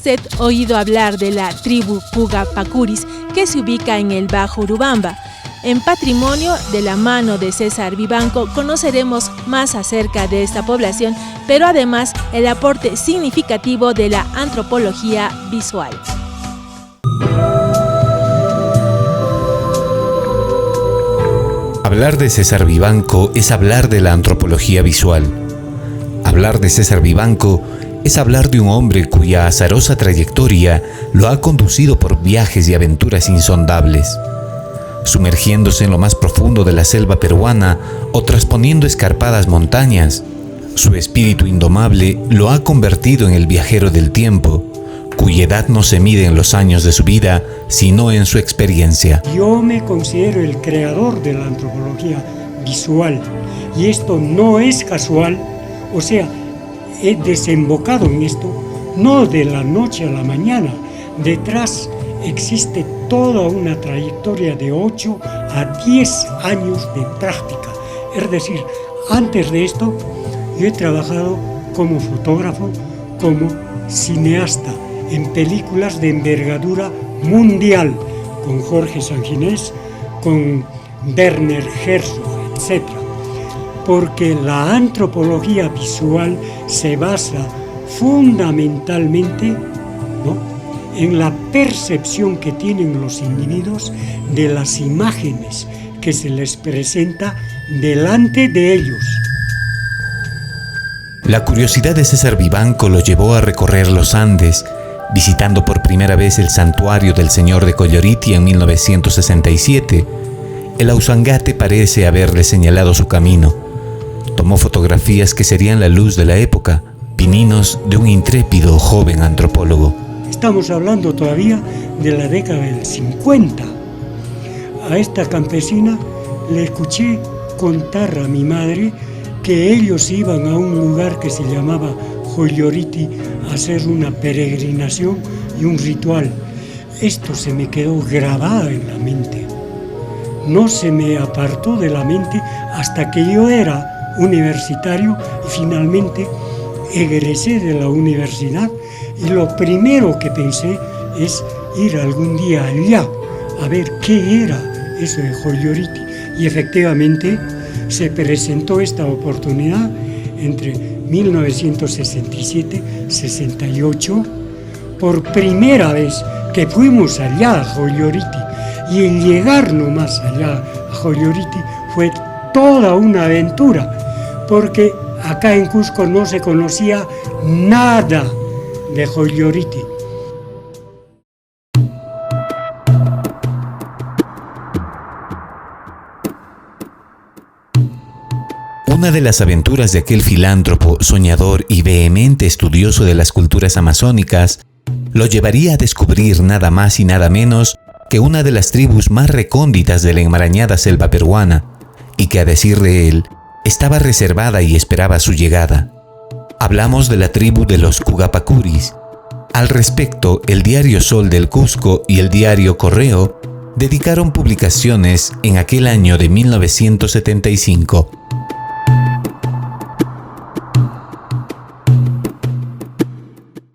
usted oído hablar de la tribu Pugapacuris que se ubica en el Bajo Urubamba. En Patrimonio, de la mano de César Vivanco, conoceremos más acerca de esta población, pero además el aporte significativo de la antropología visual. Hablar de César Vivanco es hablar de la antropología visual. Hablar de César Vivanco es hablar de un hombre cuya azarosa trayectoria lo ha conducido por viajes y aventuras insondables. Sumergiéndose en lo más profundo de la selva peruana o trasponiendo escarpadas montañas, su espíritu indomable lo ha convertido en el viajero del tiempo, cuya edad no se mide en los años de su vida, sino en su experiencia. Yo me considero el creador de la antropología visual, y esto no es casual, o sea, he desembocado en esto no de la noche a la mañana. Detrás existe toda una trayectoria de 8 a 10 años de práctica. Es decir, antes de esto yo he trabajado como fotógrafo, como cineasta, en películas de envergadura mundial, con Jorge Sanginés, con Werner Herzog, etc. Porque la antropología visual se basa fundamentalmente, ¿no?, en la percepción que tienen los individuos de las imágenes que se les presenta delante de ellos. La curiosidad de César Vivanco lo llevó a recorrer los Andes, visitando por primera vez el santuario del Señor de Colloriti en 1967. El Ausangate parece haberle señalado su camino. Tomó fotografías que serían la luz de la época, pininos de un intrépido joven antropólogo. Estamos hablando todavía de la década del 50. A esta campesina le escuché contar a mi madre que ellos iban a un lugar que se llamaba Colloriti a hacer una peregrinación y un ritual. Esto se me quedó grabado en la mente. No se me apartó de la mente hasta que yo era universitario y finalmente egresé de la universidad, y lo primero que pensé es ir algún día allá a ver qué era eso de Colloriti. Y efectivamente se presentó esta oportunidad entre 1967-68, por primera vez que fuimos allá a Colloriti, y el llegar nomás allá a Colloriti fue toda una aventura, porque acá en Cusco no se conocía nada de Colloriti. Una de las aventuras de aquel filántropo, soñador y vehemente estudioso de las culturas amazónicas lo llevaría a descubrir nada más y nada menos que una de las tribus más recónditas de la enmarañada selva peruana, y que, a decir de él, estaba reservada y esperaba su llegada. Hablamos de la tribu de los Pugapacuris. Al respecto, el diario Sol del Cusco y el diario Correo dedicaron publicaciones en aquel año de 1975.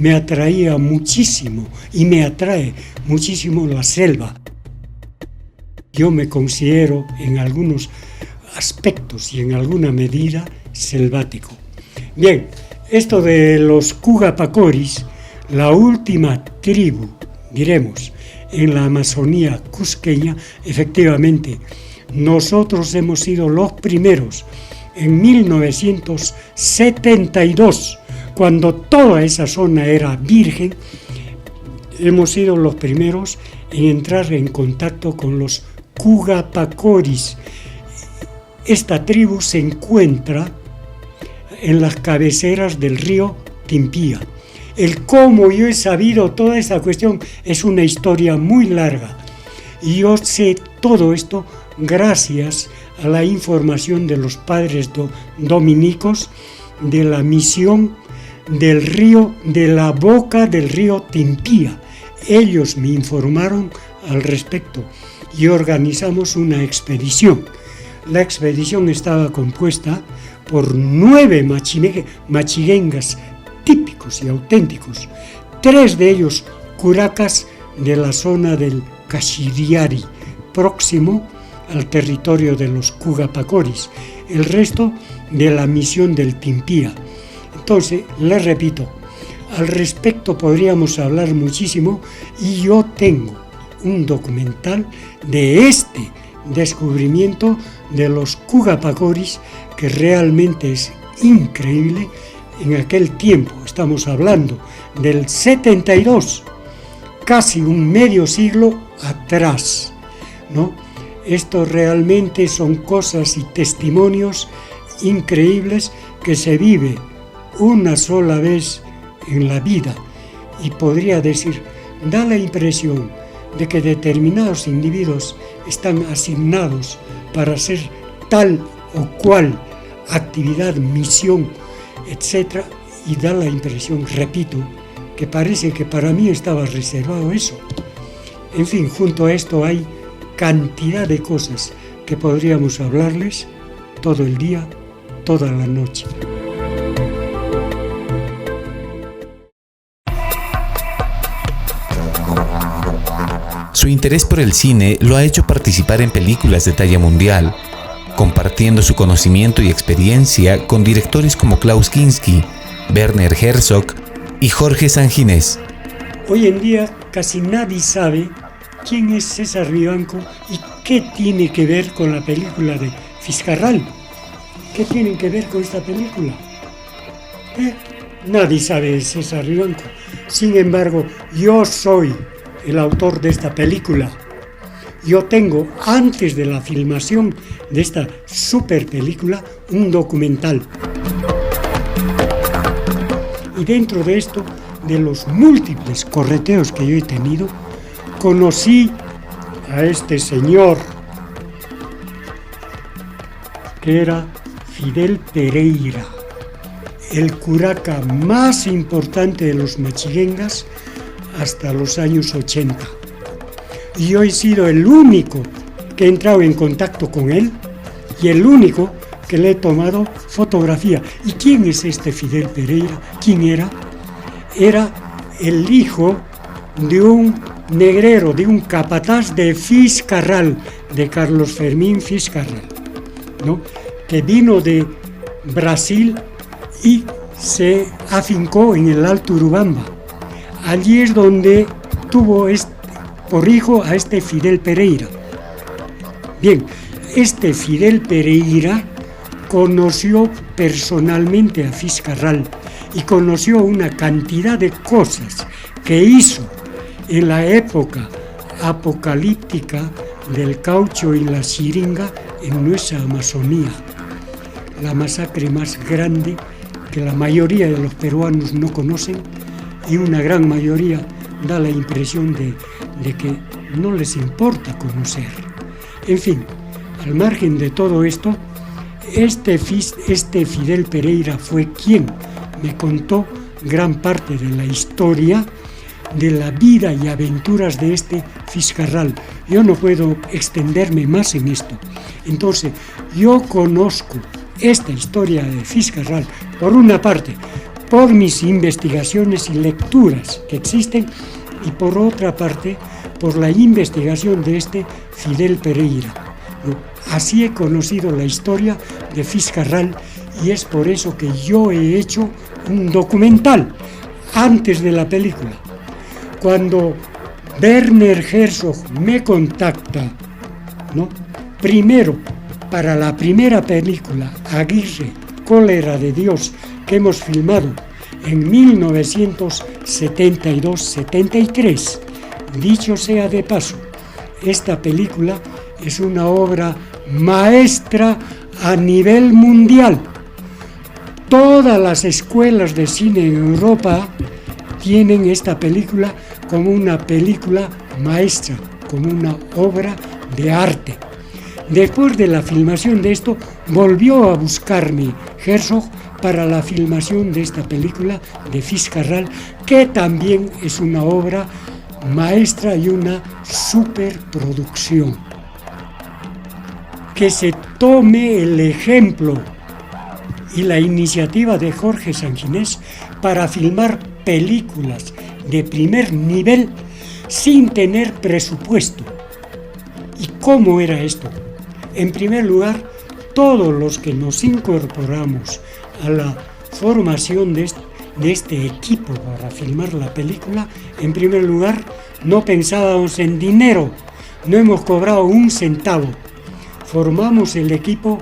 Me atraía muchísimo y me atrae muchísimo la selva. Yo me considero en algunos aspectos y en alguna medida selvático. Bien, esto de los Pugapacuris, la última tribu, diremos, en la Amazonía cusqueña, efectivamente, nosotros hemos sido los primeros en 1972, cuando toda esa zona era virgen. Hemos sido los primeros en entrar en contacto con los Pugapacuris. Esta tribu se encuentra en las cabeceras del río Timpía. El cómo yo he sabido toda esa cuestión es una historia muy larga. Y yo sé todo esto gracias a la información de los padres dominicos de la misión del río, de la boca del río Timpía. Ellos me informaron al respecto y organizamos una expedición. La expedición estaba compuesta por 9 machiguengas típicos y auténticos, 3 de ellos curacas de la zona del Cashiriari, próximo al territorio de los Cugapacoris, el resto de la misión del Timpía. Entonces, les repito, al respecto podríamos hablar muchísimo y yo tengo un documental de este descubrimiento de los Cugapacoris que realmente es increíble. En aquel tiempo, estamos hablando del 72, casi un medio siglo atrás, ¿no? Esto realmente son cosas y testimonios increíbles que se vive una sola vez en la vida, y podría decir, da la impresión de que determinados individuos están asignados para hacer tal o cual actividad, misión, etc. Y da la impresión, repito, que parece que para mí estaba reservado eso. En fin, junto a esto hay cantidad de cosas que podríamos hablarles todo el día, toda la noche. Su interés por el cine lo ha hecho participar en películas de talla mundial, compartiendo su conocimiento y experiencia con directores como Klaus Kinski, Werner Herzog y Jorge Sanginés. Hoy en día casi nadie sabe quién es César Vivanco y qué tiene que ver con la película de Fiscarral. ¿Qué tienen que ver con esta película? Nadie sabe de César Vivanco. Sin embargo, yo soy el autor de esta película. Yo tengo, antes de la filmación de esta super película, un documental. Y dentro de esto, de los múltiples correteos que yo he tenido, conocí a este señor, que era Fidel Pereira, el curaca más importante de los Machiguengas hasta los años 80. Y yo he sido el único que he entrado en contacto con él y el único que le he tomado fotografía. ¿Y quién es este Fidel Pereira? ¿Quién era? Era el hijo de un negrero, de un capataz de Fiscarral, de Carlos Fermín Fiscarral, ¿no? Que vino de Brasil y se afincó en el Alto Urubamba. Allí es donde tuvo por hijo a este Fidel Pereira. Bien, este Fidel Pereira conoció personalmente a Fiscarral y conoció una cantidad de cosas que hizo en la época apocalíptica del caucho y la siringa en nuestra Amazonía. La masacre más grande que la mayoría de los peruanos no conocen, y una gran mayoría da la impresión de que no les importa conocer. En fin, al margen de todo esto, este Fidel Pereira fue quien me contó gran parte de la historia de la vida y aventuras de este Fiscarral. Yo no puedo extenderme más en esto. Entonces, yo conozco esta historia de Fiscarral, por una parte, por mis investigaciones y lecturas que existen, y por otra parte, por la investigación de este Fidel Pereira. Así he conocido la historia de Fiscarral, y es por eso que yo he hecho un documental antes de la película. Cuando Werner Herzog me contacta, ¿no?, primero para la primera película, Aguirre, Cólera de Dios, que hemos filmado en 1972-73. Dicho sea de paso, esta película es una obra maestra a nivel mundial. Todas las escuelas de cine en Europa tienen esta película como una película maestra, como una obra de arte. Después de la filmación de esto, volvió a buscarme Herzog para la filmación de esta película de Fiscarral, que también es una obra maestra y una superproducción. Que se tome el ejemplo y la iniciativa de Jorge Sanginés para filmar películas de primer nivel sin tener presupuesto. ¿Y cómo era esto? En primer lugar, todos los que nos incorporamos a la formación de este equipo para filmar la película, en primer lugar, no pensábamos en dinero, no hemos cobrado un centavo. Formamos el equipo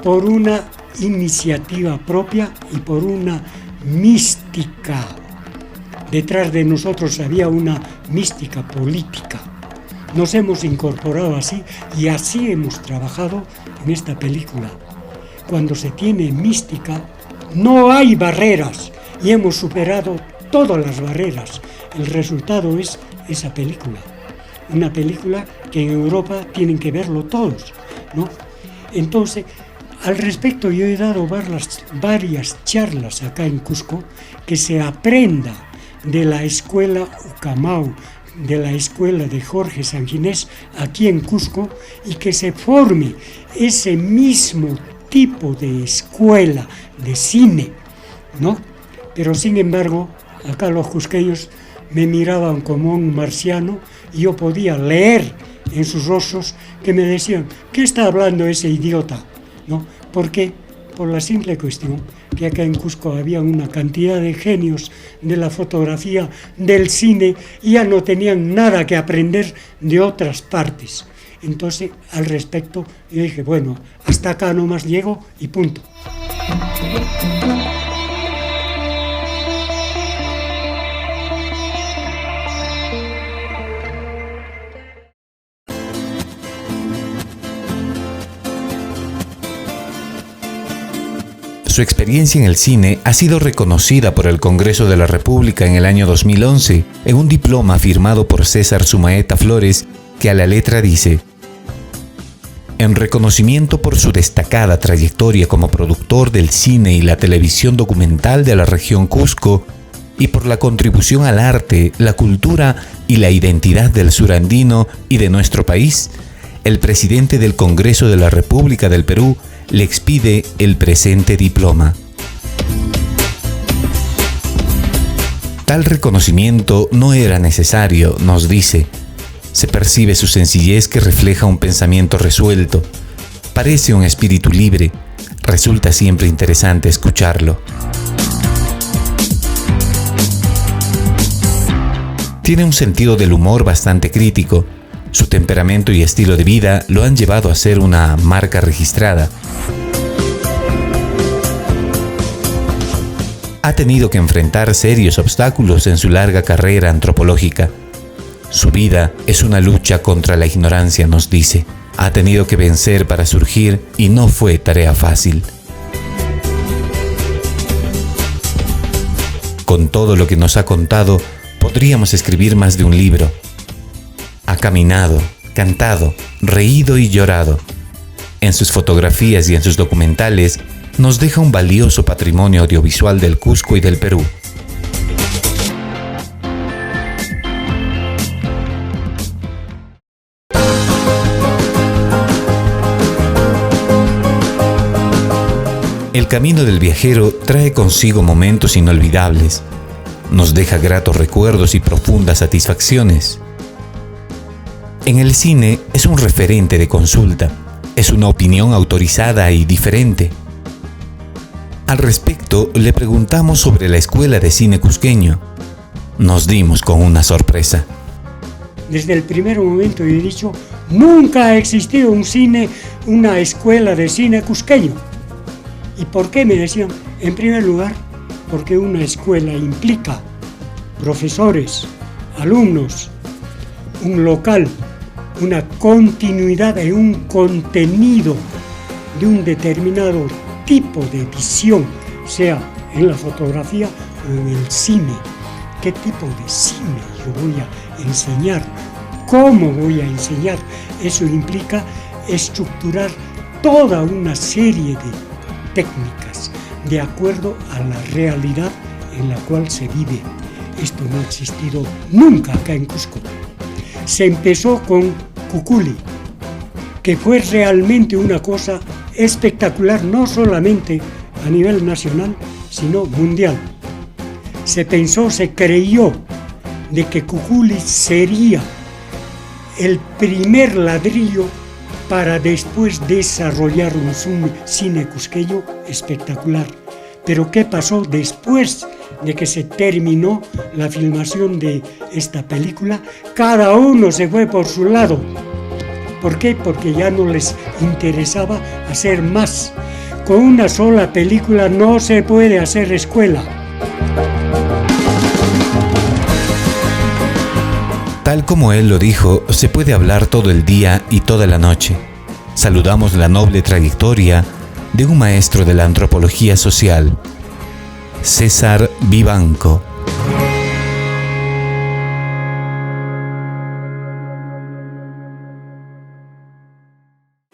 por una iniciativa propia y por una mística. Detrás de nosotros había una mística política. Nos hemos incorporado así y así hemos trabajado en esta película. Cuando se tiene mística, no hay barreras y hemos superado todas las barreras. El resultado es esa película. Una película que en Europa tienen que verlo todos, ¿no? Entonces, al respecto yo he dado varias charlas acá en Cusco, que se aprenda de la escuela Ucamau, de la escuela de Jorge Sanginés aquí en Cusco, y que se forme ese mismo tipo de escuela de cine, ¿no? Pero sin embargo, acá los cusqueños me miraban como un marciano y yo podía leer en sus rostros que me decían: ¿qué está hablando ese idiota? ¿No? ¿Por qué? Por la simple cuestión que acá en Cusco había una cantidad de genios de la fotografía, del cine, y ya no tenían nada que aprender de otras partes. Entonces, al respecto, yo dije, bueno, hasta acá nomás llego y punto. Su experiencia en el cine ha sido reconocida por el Congreso de la República en el año 2011 en un diploma firmado por César Sumaeta Flores, que a la letra dice: en reconocimiento por su destacada trayectoria como productor del cine y la televisión documental de la región Cusco y por la contribución al arte, la cultura y la identidad del surandino y de nuestro país, el presidente del Congreso de la República del Perú le expide el presente diploma. Tal reconocimiento no era necesario, nos dice. Se percibe su sencillez, que refleja un pensamiento resuelto. Parece un espíritu libre. Resulta siempre interesante escucharlo. Tiene un sentido del humor bastante crítico. Su temperamento y estilo de vida lo han llevado a ser una marca registrada. Ha tenido que enfrentar serios obstáculos en su larga carrera antropológica. Su vida es una lucha contra la ignorancia, nos dice. Ha tenido que vencer para surgir y no fue tarea fácil. Con todo lo que nos ha contado, podríamos escribir más de un libro. Ha caminado, cantado, reído y llorado. En sus fotografías y en sus documentales nos deja un valioso patrimonio audiovisual del Cusco y del Perú. El camino del viajero trae consigo momentos inolvidables. Nos deja gratos recuerdos y profundas satisfacciones. En el cine es un referente de consulta, es una opinión autorizada y diferente. Al respecto, le preguntamos sobre la Escuela de Cine Cusqueño. Nos dimos con una sorpresa. Desde el primer momento yo he dicho, nunca ha existido una escuela de cine cusqueño. ¿Y por qué? Me decían, en primer lugar, porque una escuela implica profesores, alumnos, un local, una continuidad y un contenido de un determinado tipo de visión, sea en la fotografía o en el cine. ¿Qué tipo de cine yo voy a enseñar? ¿Cómo voy a enseñar? Eso implica estructurar toda una serie de técnicas de acuerdo a la realidad en la cual se vive. Esto no ha existido nunca acá en Cusco. Se empezó con Cuculi, que fue realmente una cosa espectacular, no solamente a nivel nacional, sino mundial. Se pensó, se creyó de que Cuculis sería el primer ladrillo para después desarrollar un cine cusqueño espectacular. Pero ¿qué pasó después de que se terminó la filmación de esta película? Cada uno se fue por su lado. ¿Por qué? Porque ya no les interesaba hacer más. Con una sola película no se puede hacer escuela. Tal como él lo dijo, se puede hablar todo el día y toda la noche. Saludamos la noble trayectoria de un maestro de la antropología social, César Vivanco.